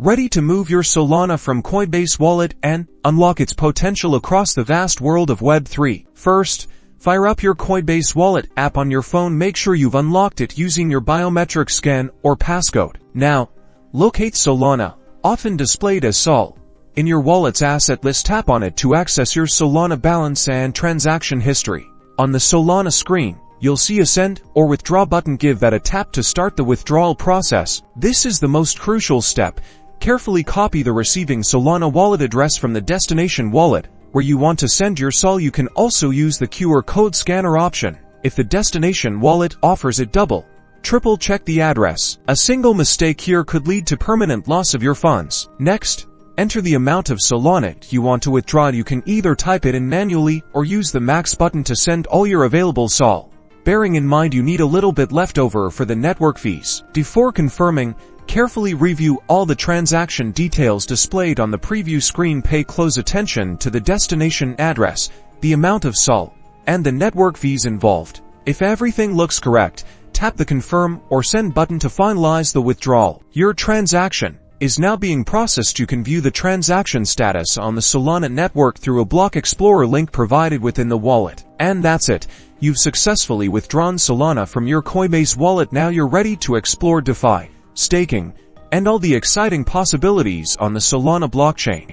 Ready to move your Solana from Coinbase Wallet and unlock its potential across the vast world of Web3? First, fire up your Coinbase Wallet app on your phone. Make sure you've unlocked it using your biometric scan or passcode. Now, locate Solana, often displayed as Sol, in your wallet's asset list. Tap on it to access your Solana balance and transaction history. On the Solana screen, you'll see a send or withdraw button. Give that a tap to start the withdrawal process. This is the most crucial step. Carefully copy the receiving Solana wallet address from the destination wallet where you want to send your Sol. You can also use the QR code scanner option if the destination wallet offers it. Triple check the address. A single mistake here could lead to permanent loss of your funds. Next, enter the amount of Solana you want to withdraw. You can either type it in manually or use the max button to send all your available Sol. Bearing in mind you need a little bit left over for the network fees. Before confirming, carefully review all the transaction details displayed on the preview screen. Pay close attention to the destination address, the amount of Sol, and the network fees involved. If everything looks correct, tap the confirm or send button to finalize the withdrawal. Your transaction is now being processed. You can view the transaction status on the Solana network through a block explorer link provided within the wallet. And that's it. You've successfully withdrawn Solana from your Coinbase wallet. Now you're ready to explore DeFi, staking, and all the exciting possibilities on the Solana blockchain.